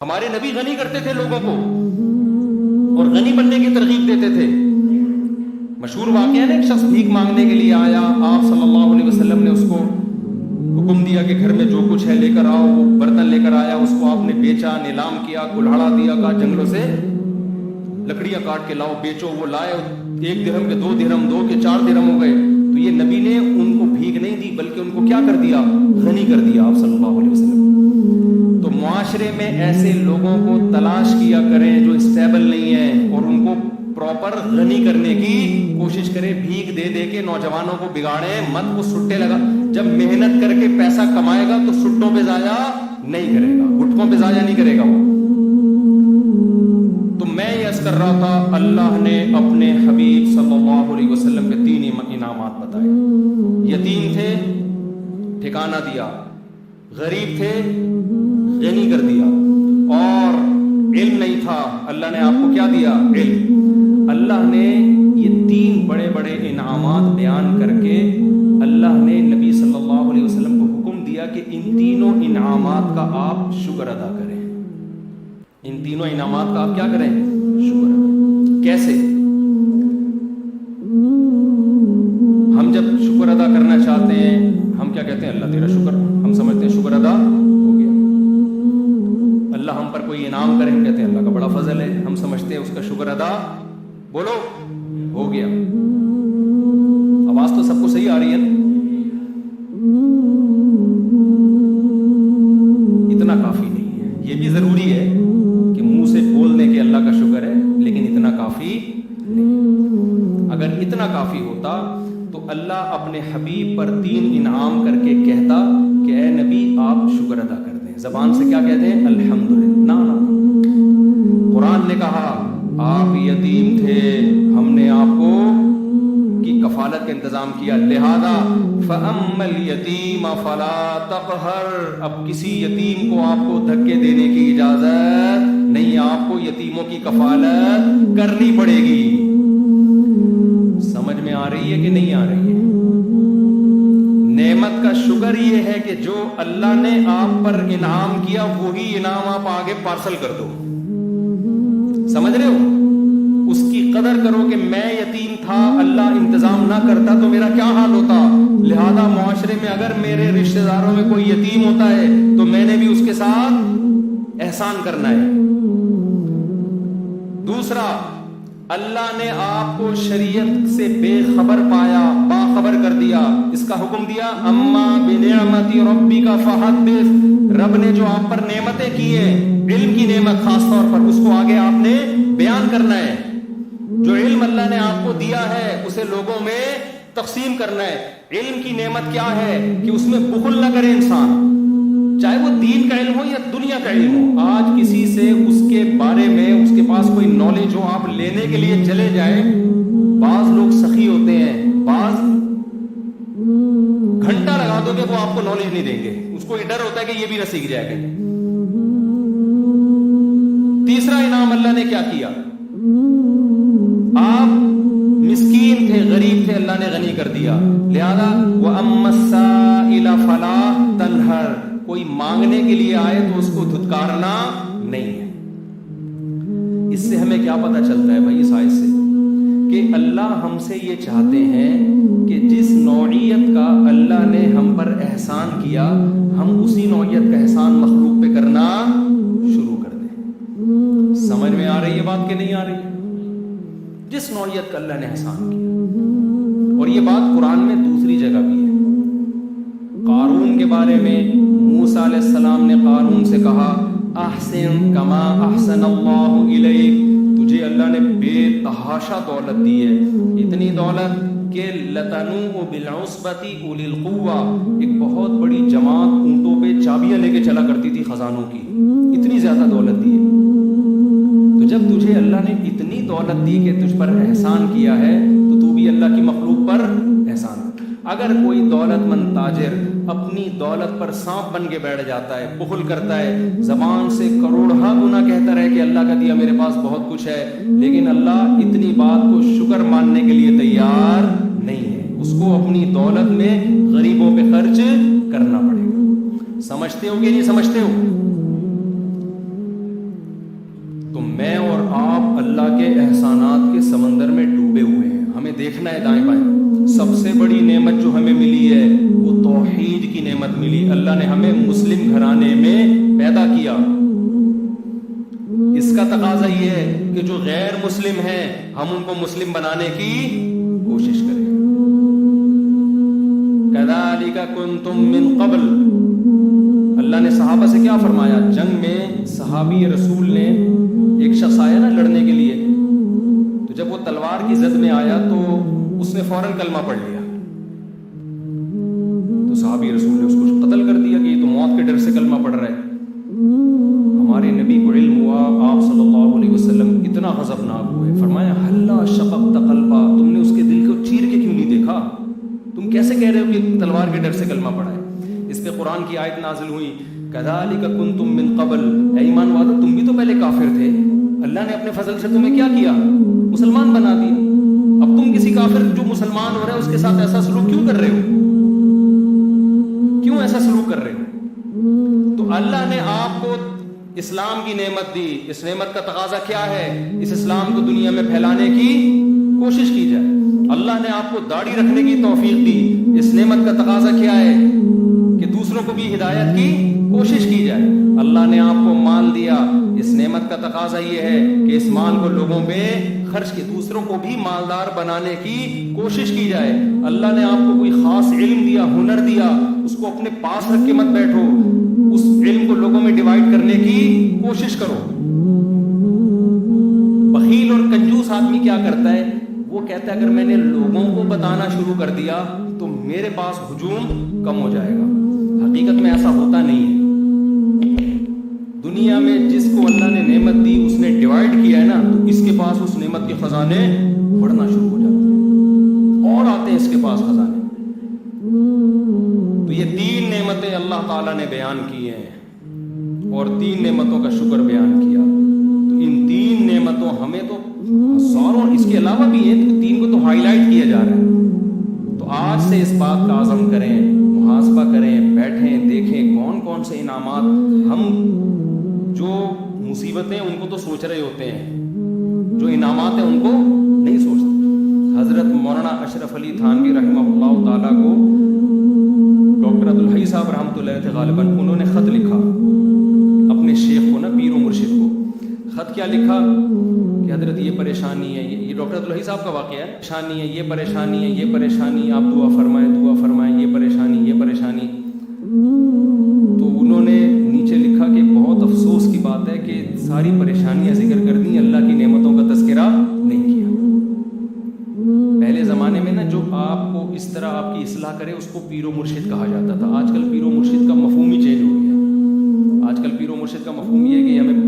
ہمارے نبی غنی کرتے تھے لوگوں کو اور غنی بننے کی ترغیب دیتے تھے. مشہور واقعہ ہے نا, ایک شخص بھیک مانگنے کے لیے آیا, آپ صلی اللہ علیہ وسلم نے اس کو حکم دیا کہ گھر میں جو کچھ ہے لے کر آؤ. وہ برتن لے کر آیا, اس کو آپ نے بیچا, نیلام کیا, کلہاڑا دیا, کہا جنگلوں سے لکڑیاں کاٹ کے لاؤ, بیچو. وہ لائے, 1 درہم کے 2 درہم, 2 کے 4 درہم ہو گئے. تو یہ نبی نے ان کو بھیک نہیں دی بلکہ ان کو کیا کر دیا, غنی کر دیا آپ صلی اللہ علیہ وسلم. تو معاشرے میں ایسے لوگوں کو تلاش کیا کریں جو اسٹیبل نہیں ہیں اور ان کو پراپر غنی کرنے کی کوشش کریں. بھیک دے دے کے نوجوانوں کو بگاڑیں مت. وہ سٹے لگا, جب محنت کر کے پیسہ کمائے گا تو سٹوں پہ ضائع نہیں کرے گا, گٹکوں پہ ضائع نہیں کرے گا وہ. تو میں یہ عرض کر رہا تھا, اللہ نے اپنے حبیب صلی اللہ علیہ وسلم کے 3 انعامات بتائے. یتیم تھے, ٹھکانہ دیا. غریب تھے, غنی کر دیا. اور علم نہیں تھا, اللہ نے آپ کو کیا دیا, علم. اللہ نے یہ 3 بڑے بڑے انعامات بیان کر کے اللہ نے نبی صلی اللہ علیہ وسلم کو حکم دیا کہ ان تینوں انعامات کا آپ شکر ادا کریں. ان تینوں انعامات کا آپ کیا کریں, شکر ادا کریں. کیسے؟ ہم جب شکر ادا کرنا چاہتے ہیں ہم کیا کہتے ہیں, اللہ تیرا شکر. ہم سمجھتے ہیں شکر ادا ہو گیا. اللہ ہم پر کوئی انعام کرے ہم کہتے ہیں اللہ کا بڑا فضل ہے. ہم سمجھتے ہیں اس کا شکر ادا بولو ہو گیا. آواز تو سب کو صحیح آ رہی ہے نا؟ اتنا کافی نہیں ہے. یہ بھی ضروری ہے کہ منہ سے بول دیں کہ اللہ کا شکر ہے, لیکن اتنا کافی نہیں. اگر اتنا کافی ہوتا تو اللہ اپنے حبیب پر 3 انعام کر کے کہتا کہ اے نبی آپ شکر ادا کر دیں. زبان سے کیا کہتے ہیں, الحمدللہ. نا قرآن نے کہا آپ یتیم تھے, ہم نے آپ کو کی کفالت کا انتظام کیا, لہذا فَأَمَّا الْيَتِيمَ فَلَا تَقْهَرْ. اب کسی یتیم کو آپ کو دھکے دینے کی اجازت نہیں, آپ کو یتیموں کی کفالت کرنی پڑے گی. سمجھ میں آ رہی ہے کہ نہیں آ رہی ہے؟ نعمت کا شکر یہ ہے کہ جو اللہ نے آپ پر انعام کیا وہی انعام آپ آگے پارسل کر دو. سمجھ رہے ہو؟ اس کی قدر کرو کہ میں یتیم تھا, اللہ انتظام نہ کرتا تو میرا کیا حال ہوتا. لہذا معاشرے میں اگر میرے رشتہ داروں میں کوئی یتیم ہوتا ہے تو میں نے بھی اس کے ساتھ احسان کرنا ہے. دوسرا, اللہ نے آپ کو شریعت سے بے خبر پایا, باخبر کر دیا, اس کا حکم دیا اما بنعمت ربک فحدث. رب نے جو آپ پر نعمتیں کی ہیں, علم کی نعمت خاص طور پر, اس کو آگے آپ نے بیان کرنا ہے. جو علم اللہ نے آپ کو دیا ہے اسے لوگوں میں تقسیم کرنا ہے. علم کی نعمت کیا ہے کہ اس میں بخل نہ کرے انسان, چاہے وہ دین کا علم ہو یا دنیا کا علم ہو. آج کسی سے اس کے بارے میں اس کے پاس کوئی نالج ہو, آپ لینے کے لیے چلے جائیں. بعض لوگ سخی ہوتے ہیں, بعض گھنٹہ لگا دو گے وہ آپ کو نالج نہیں دیں گے, اس کو یہ ڈر ہوتا ہے کہ یہ بھی نہ سیکھ جائے گا. تیسرا انعام اللہ نے کیا کیا, آپ مسکین تھے, غریب تھے, اللہ نے غنی کر دیا. لہذا وَأَمَّا السَّائِلَ فَلَا تَنْهَرْ. کوئی مانگنے کے لیے آئے تو اس کو دھتکارنا نہیں ہے. اس سے ہمیں کیا پتہ چلتا ہے بھائی, اس آیت سے کہ اللہ ہم سے یہ چاہتے ہیں کہ جس نوعیت کا اللہ نے ہم پر احسان کیا ہم اسی نوعیت کا احسان مخلوق پہ کرنا شروع کر دیں. سمجھ میں آ رہی ہے بات کہ نہیں آ رہی ہے؟ جس نوعیت کا اللہ نے احسان کیا. اور یہ بات قرآن میں دوسری جگہ بھی ہے. قارون کے بارے میں موسیٰ علیہ السلام نے قارون سے کہا احسن کما احسن اللہ الیک. تجھے اللہ نے بے تحاشا دولت دی ہے, اتنی دولت کہ لتنوء بالعصبۃ اولی القوہ. ایک بہت بڑی جماعت اونٹوں پہ چابیاں لے کے چلا کرتی تھی خزانوں کی, اتنی زیادہ دولت دی ہے. تو جب تجھے اللہ نے اتنی دولت دی کہ تجھ پر احسان کیا ہے تو بھی اللہ کی مخلوق پر احسان. اگر کوئی دولت مند تاجر اپنی دولت پر سانپ بن کے بیٹھ جاتا ہے, بخل کرتا ہے, زبان سے کروڑہا گنا کہتا رہے کہ اللہ کا دیا میرے پاس بہت کچھ ہے, لیکن اللہ اتنی بات کو شکر ماننے کے لیے تیار نہیں ہے, اس کو اپنی دولت میں غریبوں پہ خرچ کرنا پڑے گا. سمجھتے ہو کہ نہیں سمجھتے ہو؟ تو میں اور آپ اللہ کے احسانات کے سمندر میں ڈوبے ہوئے ہیں. ہمیں دیکھنا ہے دائیں بائیں. سب سے بڑی نعمت جو ہمیں ملی ہے وہ توحید کی نعمت ملی. اللہ نے ہمیں مسلم گھرانے میں پیدا کیا. اس کا تقاضا یہ ہے کہ جو غیر مسلم ہیں ہم ان کو مسلم بنانے کی کوشش کریں. کذالک کنتم من قبل. اللہ نے صحابہ سے کیا فرمایا؟ جنگ میں صحابی رسول نے ایک شخص آیا نا لڑنے کے لیے, تو جب وہ تلوار کی زد میں آیا تو اس نے فوراً کلمہ پڑھ لیا. تو صحابی رسول نے اس کو قتل کر دیا کہ یہ تو موت کے ڈر سے کلمہ پڑھ رہا ہے. ہمارے نبی کو علم ہوا, آپ صلی اللہ علیہ وسلم اتنا غضبناک ہوئے, فرمایا حلا شققت قلبا, تم نے اس کے دل کو چیر کے کیوں نہیں دیکھا؟ تم کیسے کہہ رہے ہو کہ تلوار کے ڈر سے کلمہ پڑھا ہے؟ اس پہ قرآن کی آیت نازل ہوئی, کذالک کنتم من قبل. اے ایمان والو, تم بھی تو پہلے کافر تھے, اللہ نے اپنے فضل سے تمہیں کیا کیا؟ مسلمان بنا دیا. اب تم کسی کافر جو مسلمان ہو رہا ہے اس کے ساتھ ایسا سلوک کیوں کر رہے ہو؟ کیوں ایسا سلوک کر رہے ہو؟ تو اللہ نے آپ کو اسلام کی نعمت دی. اس نعمت کا تقاضا کیا ہے؟ اس اسلام کو دنیا میں پھیلانے کی کوشش کی جائے. اللہ نے آپ کو داڑھی رکھنے کی توفیق دی. اس نعمت کا تقاضا کیا ہے؟ کہ دوسروں کو بھی ہدایت کی کوشش کی جائے. اللہ نے آپ کو مال دیا. اس نعمت کا تقاضا یہ ہے کہ اس مال کو لوگوں میں خرچ کی, دوسروں کو بھی مالدار بنانے کی کوشش کی جائے. اللہ نے آپ کو کوئی خاص علم دیا, ہنر دیا, اس کو اپنے پاس رکھ کے مت بیٹھو, اس علم کو لوگوں میں ڈیوائڈ کرنے کی کوشش کرو. بخیل اور کنجوس آدمی کیا کرتا ہے؟ وہ کہتا ہے اگر میں نے لوگوں کو بتانا شروع کر دیا تو میرے پاس ہجوم کم ہو جائے گا. حقیقت میں ایسا ہوتا نہیں ہے. دنیا میں جس کو اللہ نے نعمت دی اس نے ڈیوائڈ کیا ہے نا, تو اس کے پاس اس نعمت کے خزانے بڑھنا شروع ہو جاتے ہیں اور آتے ہیں اس کے پاس خزانے. تو یہ 3 نعمتیں اللہ تعالیٰ نے بیان کی ہیں اور 3 نعمتوں کا شکر بیان کیا. تو ان 3 نعمتوں ہمیں تو ہزاروں اس کے علاوہ بھی ہیں, 3 کو تو ہائی لائٹ کیا جا رہا ہے. تو آج سے اس بات کا عزم کریں, محاسبہ کریں, بیٹھیں, دیکھیں کون کون سے انعامات. ہم جو مصیبتیں ان کو تو سوچ رہے ہوتے ہیں, جو انعامات ہیں ان کو نہیں سوچتے. حضرت مولانا اشرف علی تھانوی رحمہ اللہ تعالیٰ کو ڈاکٹر عبدالحی صاحب رحمۃ اللہ علیہ غالباً انہوں نے خط لکھا اپنے شیخ کو نا, پیر و مرشد کو. خط کیا لکھا کہ حضرت یہ پریشانی ہے, یہ ڈاکٹر عبدالحی صاحب کا واقعہ ہے, پریشانی ہے, یہ پریشانی ہے, یہ پریشانی, آپ دعا فرمائیں, یہ پریشانی, یہ پریشانی. تو انہوں نے نیچے لکھا کہ بہت افسوس کی بات ہے کہ ساری پریشانیاں ذکر کر دیں, اللہ کی نعمتوں کا تذکرہ نہیں کیا. پہلے زمانے میں نا جو آپ کو اس طرح آپ کی اصلاح کرے اس کو پیر و مرشد کہا جاتا تھا. آج کل پیر و مرشد کا مفہوم ہی چینج ہو گیا. آج کل پیر و مرشد کا مفہوم یہ ہے کہ ہمیں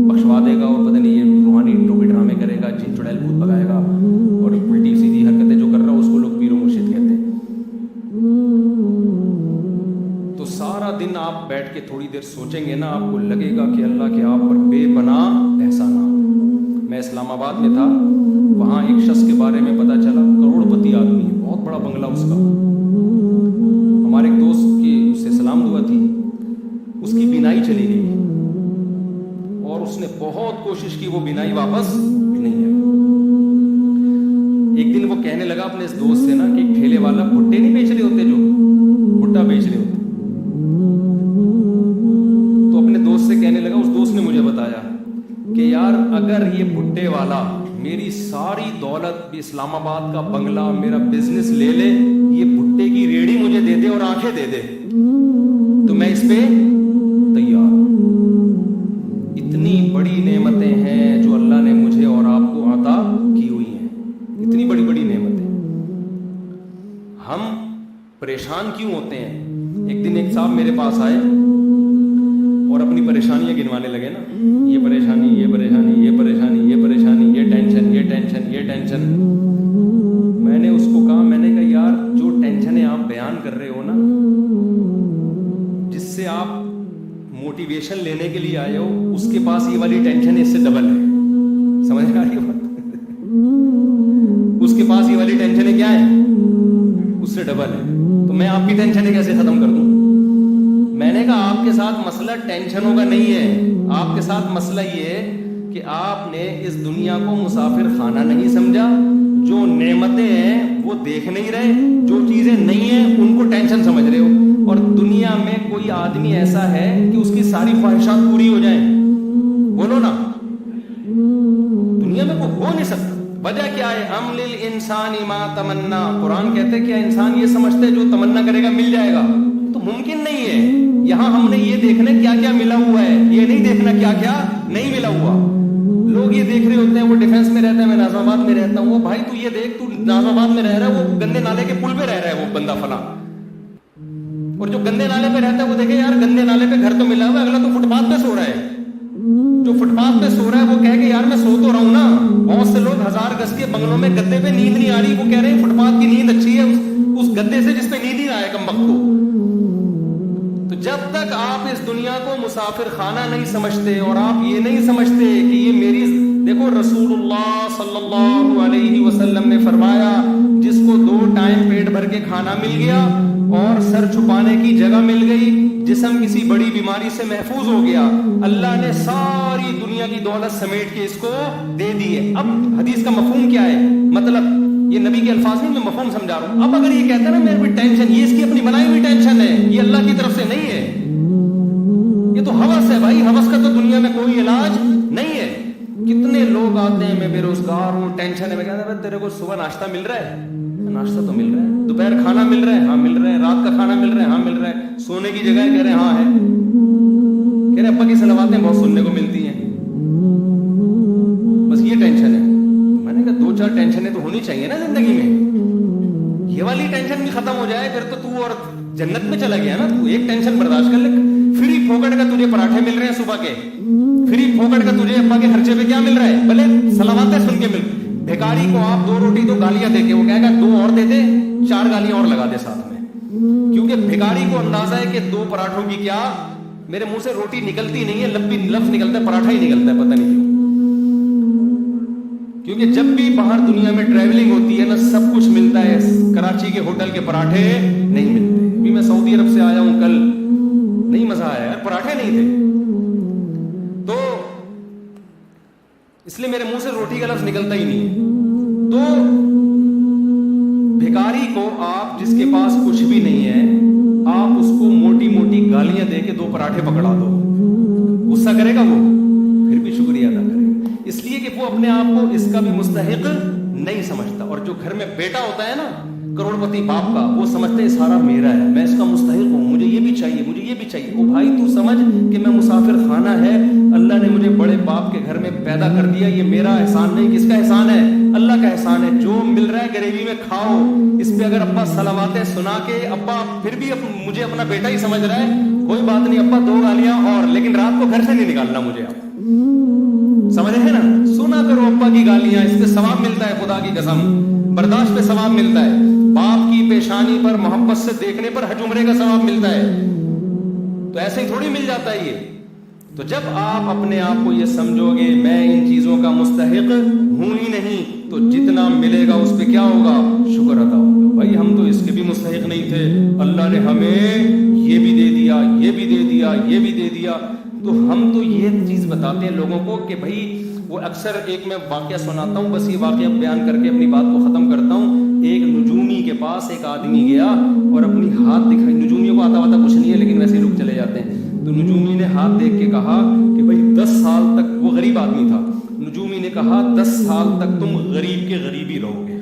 بخشوا دے گا اور پتہ نہیں یہ روحانی ٹوپی ڈرامے کرے گا, جن چڑیل بھوت بگائے گا اور الٹی سیدھی حرکتیں جو کر رہا ہو اس کو لوگ پیر و مرشد کہتے ہیں. تو سارا دن آپ بیٹھ کے تھوڑی دیر سوچیں گے نا, آپ کو لگے گا کہ اللہ کے آپ پر بے پناہ احسانات. میں اسلام آباد میں تھا, وہاں ایک شخص کے بارے میں پتہ چلا, کروڑ پتی آدمی ہے, بہت بڑا بنگلہ اس کا. ہمارے ایک دوست کی اس سے سلام دعا تھی, اس کی بینائی چلی گئی اور اس نے بہت کوشش کی, وہ بینائی واپس نہیں آئی. ایک دن وہ کہنے لگا اپنے اس دوست سے نا کہ ایک ٹھیلے والا بھٹے نہیں بیچ رہے ہوتے, جو بھٹا بیچ رہے ہوتے, تو اپنے دوست سے کہنے لگا, اس دوست نے مجھے بتایا کہ یار اگر یہ بھٹے والا میری ساری دولت, اسلام آباد کا بنگلہ, میرا بزنس لے لے, یہ بھٹے کی ریڑھی مجھے دے دے اور آنکھیں دے دے, تو میں اس پہ تیار ہوں. اتنی بڑی نعمتیں ہیں جو اللہ نے مجھے اور آپ کو عطا کی ہوئی ہیں, اتنی بڑی بڑی نعمتیں. ہم پریشان کیوں ہوتے ہیں؟ ایک دن ایک صاحب میرے پاس آئے اور اپنی پریشانیاں گنوانے لگے نا, یہ پریشانی, یہ پریشانی, یہ پریشانی, یہ پریشانی, یہ ٹینشن, یہ ٹینشن, یہ ٹینشن. میں نے اس کو کہا, میں نے کہا یار جو ٹینشنیں آپ بیان کر رہے ہو نا, جس سے آپ موٹیویشن لینے کے لیے آئے ہو, اس کے پاس یہ والی ٹینشن اس سے ڈبل ہے. سمجھ آ رہی ہے بات؟ اس کے پاس یہ والی ٹینشنیں کیا ہیں, اس سے ڈبل ہے. تو میں آپ کی ٹینشنیں کیسے ختم کر دوں؟ میں نے کہا آپ کے ساتھ مسئلہ ٹینشنوں کا نہیں ہے, آپ کے ساتھ مسئلہ یہ ہے کہ آپ نے اس دنیا کو مسافر خانہ نہیں سمجھا. جو نعمتیں ہیں وہ دیکھ نہیں رہے, جو چیزیں نہیں ہیں ان کو ٹینشن سمجھ رہے ہو. اور دنیا میں کوئی آدمی ایسا ہے کہ اس کی ساری خواہشات پوری ہو جائیں؟ بولو نا, دنیا میں کوئی ہو نہیں سکتا. وجہ کیا ہے؟ ام للانسان ما تمنا. قرآن کہتے ہیں کیا انسان یہ سمجھتے ہے جو تمنا کرے گا مل جائے گا؟ تو ممکن نہیں ہے. یہاں ہم نے یہ دیکھنا کیا کیا ملا ہوا ہے, یہ نہیں دیکھنا کیا کیا نہیں ملا ہوا. لوگ یہ دیکھ رہے ہوتے ہیں وہ ڈیفینس میں رہتا ہے, میں ناظم آباد میں رہتا ہوں. وہ بھائی تو یہ دیکھ, تو ناظم آباد میں رہ رہا ہے, وہ گندے نالے کے پل پہ رہ رہا ہے وہ بندہ فلاں. اور جو گندے نالے پہ رہتا ہے وہ دیکھے یار گندے نالے پہ گھر تو ملا ہوا ہے, اگلا تو فٹ پاتھ پہ سو رہا ہے. جو فٹ پاتھ پہ سو رہا ہے وہ کہے کہ یار میں سو تو رہا ہوں نا. بہت سے لوگ 1000 گز کے بنگلوں میں گدے پہ نیند نہیں آ رہی, وہ کہہ رہے ہیں فٹ پاتھ کی نیند اچھی ہے اس گدے سے جس پہ نیند ہی نہ آئے کمبخت کو. تو جب تک آپ اس دنیا کو مسافر خانہ نہیں سمجھتے اور آپ یہ نہیں سمجھتے کہ یہ میری, دیکھو رسول اللہ صلی اللہ علیہ وسلم نے فرمایا جس کو 2 ٹائم پیٹ بھر کے کھانا مل گیا اور سر چھپانے کی جگہ مل گئی, جسم کسی بڑی بیماری سے محفوظ ہو گیا, اللہ نے ساری دنیا کی دولت سمیٹ کے اس کو دے دی ہے. اب حدیث کا مفہوم کیا ہے؟ مطلب یہ نبی کے الفاظ نہیں, میں مفہوم سمجھا رہا ہوں. اب اگر یہ کہتا ہے نا میرے کوئی ٹینشن, یہ اس کی اپنی بنائی ہوئی ٹینشن ہے, یہ اللہ کی طرف سے نہیں ہے. یہ تو ہوس ہے بھائی, ہوس کا تو دنیا میں کوئی علاج نہیں ہے. کتنے لوگ آتے ہیں میں بے روزگار ہوں, ٹینشن ہے. میں کہتا ہوں تیرے کو صبح ناشتہ مل رہا ہے؟ ناشتہ تو مل رہا ہے. دوپہر کھانا مل رہا ہے؟ ہاں مل رہا ہے. رات کا کھانا مل رہا ہے؟ ہاں مل رہا ہے. سونے کی جگہ کہہ رہے ہیں ہاں ہے. کہہ رہے ابا کی صلواتیں بہت سننے کو ملتی ہیں, بس یہ ٹینشن ہے. میں نے کہا 2-4 ٹینشنیں تو ہونی چاہیے نا زندگی میں. یہ والی ٹینشن بھی ختم ہو جائے پھر تو اور جنت میں چلا گیا نا. تو ایک ٹینشن برداشت کر لے. فری پھوکٹ کا تجھے پراٹھے مل رہے ہیں صبح کے, فری پھوکٹ کا تجھے ابا کے خرچے پہ کیا مل رہا ہے؟ بھلے صلواتیں سن کے مل. بھیکاری کو آپ 2 روٹی دو, گالیاں دے کے وہ کہے گا 2 اور دے دے, 4 گالیاں اور لگا دے ساتھ میں. کیونکہ بھیکاری کو اندازہ ہے کہ 2 پراٹھوں کی کیا, میرے منہ سے روٹی نکلتی نہیں ہے, لفظ نکلتا ہے, پراٹھا ہی نکلتا ہے, پتہ نہیں کیوں. کیونکہ جب بھی باہر دنیا میں ٹریولنگ ہوتی ہے نا سب کچھ ملتا ہے, کراچی کے ہوٹل کے پراٹھے نہیں ملتے. ابھی میں سعودی عرب سے آیا ہوں کل, نہیں مزہ آیا یار, پراٹھے نہیں تھے. تو اس لیے میرے منہ سے روٹی کا لفظ نکلتا ہی نہیں ہے. تو بھیکاری کو آپ جس کے پاس کچھ بھی نہیں ہے, آپ اس کو موٹی موٹی گالیاں دے کے 2 پراٹھے پکڑا دو, غصہ کرے گا وہ؟ پھر بھی شکریہ ادا کرے گا, اس لیے کہ وہ اپنے آپ کو اس کا بھی مستحق نہیں سمجھتا. اور جو گھر میں بیٹا ہوتا ہے نا کروڑ پتی باپ کا, وہ سمجھتے ہیں سارا میرا ہے, میں اس کا مستحق ہوں, مجھے یہ بھی چاہیے, مجھے یہ بھی چاہیے. او بھائی تو سمجھ کہ میں مسافر خانہ ہے, اللہ نے مجھے بڑے باپ کے گھر میں پیدا کر دیا, یہ میرا احسان نہیں. کس کا احسان ہے؟ اللہ کا احسان ہے. جو مل رہا ہے غریبی میں کھاؤ. اس پہ اگر ابا صلواتیں سنا کے ابا پھر بھی مجھے اپنا بیٹا ہی سمجھ رہا ہے, کوئی بات نہیں ابا 2 گالیاں اور, لیکن رات کو گھر سے نہیں نکالنا مجھے. آپ سمجھ رہے ہیں نا, سنا کرو ابا کی گالیاں, اس پہ ثواب ملتا ہے, خدا کی قسم برداشت پہ ثواب ملتا ہے. باپ کی پیشانی پر محبت سے دیکھنے پر حج عمرے کا ثواب ملتا ہے. تو ایسے ہی تھوڑی مل جاتا ہے یہ. تو جب آپ اپنے آپ کو یہ سمجھو گے میں ان چیزوں کا مستحق ہوں ہی نہیں, تو جتنا ملے گا اس پہ کیا ہوگا؟ شکر ادا ہوگا. بھائی ہم تو اس کے بھی مستحق نہیں تھے, اللہ نے ہمیں یہ بھی دے دیا, یہ بھی دے دیا, یہ بھی دے دیا. تو ہم تو یہ چیز بتاتے ہیں لوگوں کو کہ بھائی, وہ اکثر ایک میں واقعہ سناتا ہوں, بس یہ واقعہ بیان کر کے اپنی بات کو ختم کرتا ہوں. ایک نجومی کے پاس ایک آدمی گیا اور اپنی ہاتھ دکھائی. نجومیوں کو آتا کچھ نہیں ہے لیکن ویسے ہی لوگ چلے جاتے ہیں. تو نجومی نے ہاتھ دیکھ کے کہا کہ بھائی 10 سال تک, وہ غریب آدمی تھا, نجومی نے کہا 10 سال تک تم غریب کے غریب ہی رہو گے.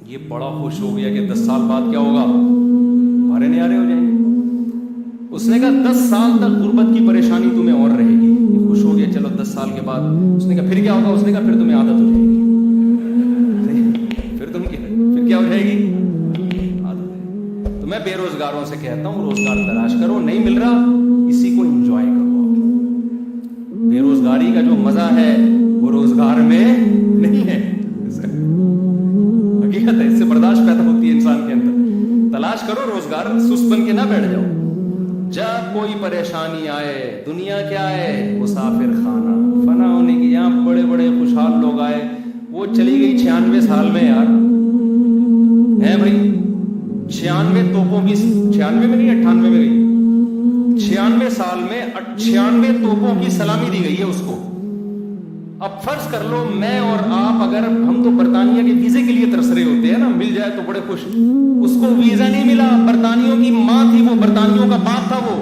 یہ بڑا خوش ہو گیا کہ 10 سال بعد کیا ہوگا, ہمارے نیارے ہو جائیں گے. اس نے کہا 10 سال تک غربت کی پریشانی تمہیں اور رہے گی. یہ خوش ہو گیا, چلو 10 سال کے بعد. اس نے کہا پھر کیا ہوگا؟ اس نے کہا پھر تمہیں عادت ہو جائے گی. پھر کیا ہو جائے گی؟ عادت. تو میں بے روزگاروں سے کہتا ہوں روزگار تلاش کرو, نہیں مل رہا اسی کو انجوائے کرو. بے روزگاری کا جو مزہ ہے وہ روزگار میں نہیں ہے, حقیقت ہے. اس سے برداشت پیدا ہوتی ہے انسان کے اندر. تلاش کرو روزگار, سست بن کے نہ بیٹھ جاؤ. جب کوئی پریشانی آئے, دنیا کیا ہے؟ مسافر خانہ, فنا ہونے کی. یہاں بڑے بڑے خوشحال لوگ آئے, وہ چلی گئی 96 سال میں یار, ہے بھائی 96 توپوں کی, 96 میں نہیں 98 میں گئی, 96 سال میں 96 توپوں کی سلامی دی گئی ہے اس کو. اب فرض کر لو میں اور آپ, اگر ہم تو برطانیہ کے ویزے کے لیے ترس رہے ہوتے ہیں نا, مل جائے تو بڑے خوش. اس کو ویزا نہیں ملا, برطانیوں کی ماں تھی وہ, برطانیوں کا باپ تھا وہ.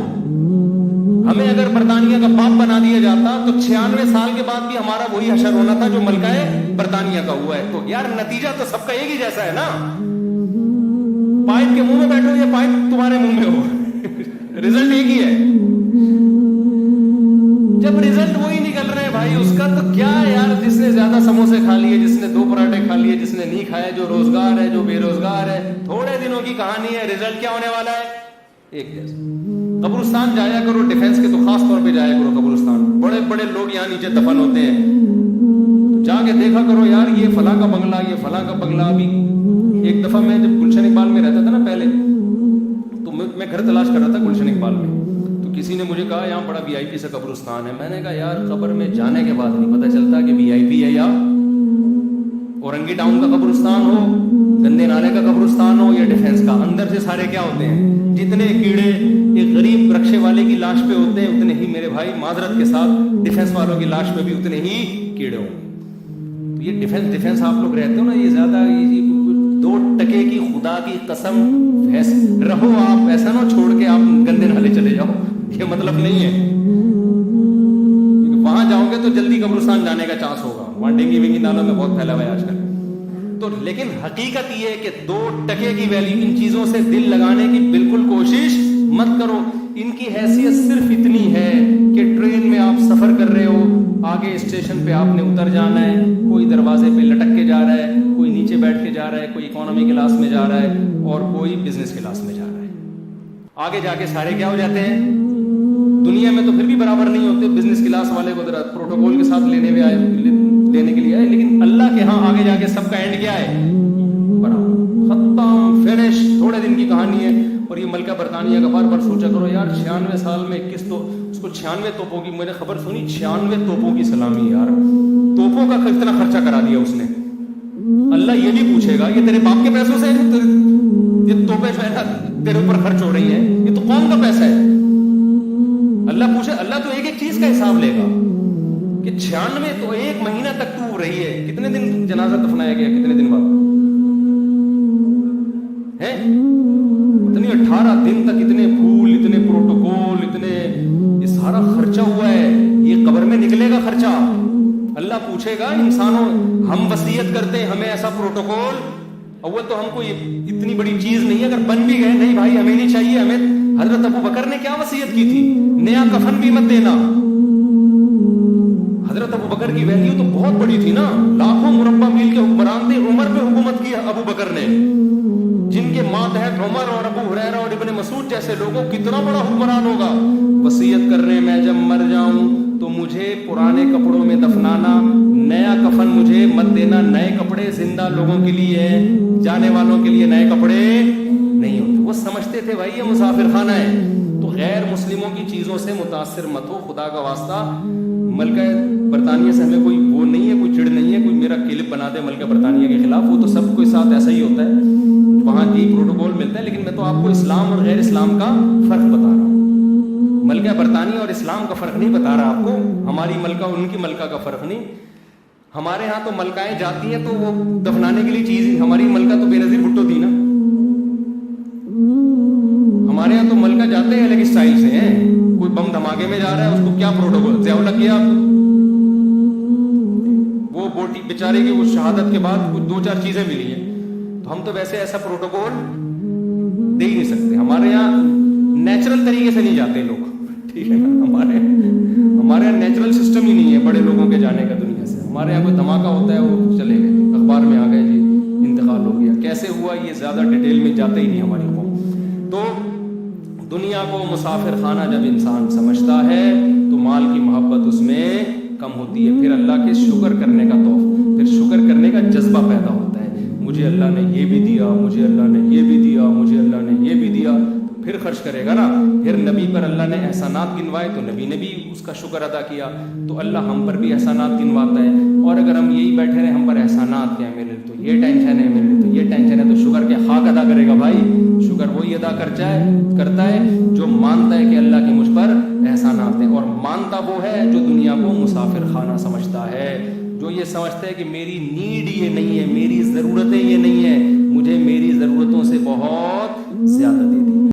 ہمیں اگر برطانیہ کا باپ بنا دیا جاتا تو 96 سال کے بعد بھی ہمارا وہی حشر ہونا تھا جو ملکہ برطانیہ کا ہوا ہے. تو یار نتیجہ تو سب کا ایک ہی جیسا ہے نا. پائپ کے منہ میں بیٹھو یا پائپ تمہارے منہ میں ہو, رزلٹ ایک ہی ہے. جب رزلٹ وہی نکل رہے ہیں بھائی اس کا, تو کیا یار, جس نے زیادہ سموسے کھا لیے, جس نے 2 پراٹھے کھا لیے, جس نے نہیں کھائے, جو روزگار ہے, جو بے روزگار ہے, تھوڑے دنوں کی کہانی ہے. رزلٹ کیا ہونے والا ہے؟ ایک جیسا. قبرستان جایا کرو ڈیفنس کے, تو خاص طور پہ جایا کرو قبرستان. بڑے بڑے لوگ یہاں نیچے دفن ہوتے ہیں, جا کے دیکھا کرو یار یہ فلاں کا بنگلہ, یہ فلاں کا بنگلہ. ابھی ایک دفعہ میں جب گلشن اقبال میں رہتا تھا نا پہلے, تو میں گھر تلاش کر رہا تھا گلشن اقبال میں. تو کسی نے مجھے کہا یہاں بڑا VIP سے قبرستان ہے. میں نے کہا یار قبر میں جانے کے بعد نہیں پتہ چلتا کہ VIP ہے یا اورنگی ٹاؤن کا قبرستان ہو, گندے نالے کا قبرستان ہو, یا ڈیفنس کا. اندر سے سارے کیا ہوتے ہیں, جتنے کیڑے ایک غریب رکشے والے کی لاش پہ ہوتے ہیں, اتنے ہی میرے بھائی معذرت کے ساتھ ڈیفنس والوں کی لاش پہ بھی اتنے ہی کیڑے ہوں. تو یہ ڈیفنس آپ لوگ رہتے ہو نا, یہ زیادہ 2 ٹکے کی خدا کی قسم رہو آپ, ایسا نہ چھوڑ کے آپ گندے نالے چلے جاؤ, یہ مطلب نہیں ہے. وہاں جاؤ گے تو جلدی قبرستان جانے کا چانس ہوگا, وہاں ڈینگی وینگی نالوں میں بہت پھیلا ہوا ہے آج کل. تو لیکن حقیقت یہ ہے کہ 2 ٹکے کی ویلیو, ان چیزوں سے دل لگانے کی بالکل کوشش مت کرو. ان کی حیثیت صرف اتنی ہے کہ ٹرین میں آپ سفر کر رہے ہو, آگے اسٹیشن پہ آپ نے اتر جانا ہے, کوئی دروازے پہ لٹک کے جا رہا ہے, کوئی نیچے بیٹھ کے جا رہا ہے, کوئی اکانومی کلاس میں جا رہا ہے, اور کوئی بزنس کلاس میں جا رہا ہے. آگے جا کے سارے کیا ہو جاتے ہیں, دنیا میں تو پھر بھی برابر نہیں ہوتے. بزنس کلاس والے کو ذرا پروٹوکول کے ساتھ لینے کے لیے آئے, لیکن اللہ کے ہاں آگے جا کے سب کا اینڈ کیا ہے, برابر, ختم, فنش. تھوڑے دن کی کہانی ہے. اور یہ ملکہ برطانیہ کا بار بار سوچا کرو یار, 96 سال میں 21 تو اس کو 96 توپوں کی, میں نے خبر سنی 96 توپوں کی سلامی. یار توپوں کا کتنا خرچہ کرا دیا اس نے. اللہ یہ بھی پوچھے گا یہ تیرے باپ کے پیسوں سے یہ توپیں جو ہے نا تیرے اوپر خرچ ہو رہی ہیں, یہ تو قوم کا پیسہ ہے. اللہ پوچھے, اللہ تو ایک ایک چیز کا حساب لے گا کہ 96 تو 1 مہینہ تک تو رہی ہے. کتنے دن جنازہ دفنایا گیا, کتنے دن بعد ہے, اتنی 18 دن تک, اتنے پھول, اتنے پروٹوکول, اتنے یہ سارا خرچہ ہوا ہے. یہ قبر میں نکلے گا خرچہ. اللہ پوچھے گا انسانوں, ہم وصیت کرتے ہیں ہمیں ایسا پروٹوکول, اول تو ہم کو یہ اتنی بڑی چیز نہیں ہے, اگر بن بھی گئے نہیں بھائی ہمیں نہیں چاہیے. ہمیں حضرت ابو بکر نے کیا وصیت کی تھی, نیا کفن بھی مت دینا. حضرت ابو بکر کی ویلیو تو بہت بڑی تھی نا, لاکھوں مربع میل کے حکمران تھے. عمر پہ حکومت کی ابو بکر نے, جن کے ماتحت عمر اور ابو ہریرہ اور ابن مسعود جیسے لوگوں, کتنا بڑا حکمران ہوگا. وصیت کر رہے, میں جب مر جاؤں تو مجھے پرانے کپڑوں میں دفنانا, نیا کفن مجھے مت دینا. نئے کپڑے زندہ لوگوں کے لیے ہیں, جانے والوں کے لیے نئے کپڑے نہیں ہوتے. وہ سمجھتے تھے بھائی یہ مسافر خانہ ہے. تو غیر مسلموں کی چیزوں سے متاثر مت ہو, خدا کا واسطہ. ملکہ برطانیہ سے ہمیں کوئی وہ نہیں ہے, کوئی چڑ نہیں ہے, کوئی میرا کلپ بنا دے ملکہ برطانیہ کے خلاف, وہ تو سب کے ساتھ ایسا ہی ہوتا ہے, وہاں یہی پروٹوکول ملتا ہے. لیکن میں تو آپ کو اسلام اور غیر اسلام کا فرق بتا رہا ہوں. ملکہ برطانیہ اور اسلام کا فرق نہیں بتا رہا آپ کو, ہماری ملکہ اور ان کی ملکہ کا فرق نہیں. ہمارے ہاں تو ملکائیں جاتی ہیں تو وہ دفنانے کے لیے چیز, ہماری ملکہ تو بے نظیر بھٹو تھی نا. ہمارے یہاں تو ملکہ جاتے ہیں الگ اسٹائل سے ہیں. کوئی بم دھماکے میں جا رہا ہے, اس کو کیا پروٹوکول ضیاء کیا, وہ بوٹی بیچارے کی وہ شہادت کے بعد کچھ 2-4 چیزیں ملی ہیں. تو ہم تو ویسے ایسا پروٹوکول دے ہی نہیں سکتے. ہمارے یہاں نیچرل طریقے سے نہیں جاتے لوگ, ٹھیک ہے نا. ہمارے یہاں نیچرل سسٹم ہی نہیں ہے بڑے لوگوں کے جانے کا دنیا سے. ہمارے یہاں کوئی دھماکہ ہوتا ہے وہ چلے گئے, اخبار میں آ گئے جی انتقال ہو گیا, کیسے ہوا یہ زیادہ ڈیٹیل میں جاتے ہی نہیں ہماری قوم. تو دنیا کو مسافر خانہ جب انسان سمجھتا ہے تو مال کی محبت اس میں کم ہوتی ہے. پھر اللہ کے شکر کرنے کا پھر شکر کرنے کا جذبہ پیدا ہوتا ہے. مجھے اللہ نے یہ بھی دیا, مجھے اللہ نے یہ بھی دیا, مجھے اللہ نے یہ بھی دیا, پھر خرچ کرے گا نا. پھر نبی پر اللہ نے احسانات گنوائے تو نبی نے بھی اس کا شکر ادا کیا, تو اللہ ہم پر بھی احسانات گنواتا ہے. اور اگر ہم یہی بیٹھے رہے, ہم پر احسانات کیا, میرے تو یہ ٹینشن ہے, میرے تو یہ ٹینشن ہے, تو شکر کیا خاک ادا کرے گا بھائی. شکر وہی ادا کرتا ہے جو مانتا ہے کہ اللہ کی مجھ پر احسانات ہیں. اور مانتا وہ ہے جو دنیا کو مسافر خانہ سمجھتا ہے, جو یہ سمجھتا ہے کہ میری نیڈ یہ نہیں ہے, میری ضرورتیں یہ نہیں ہیں,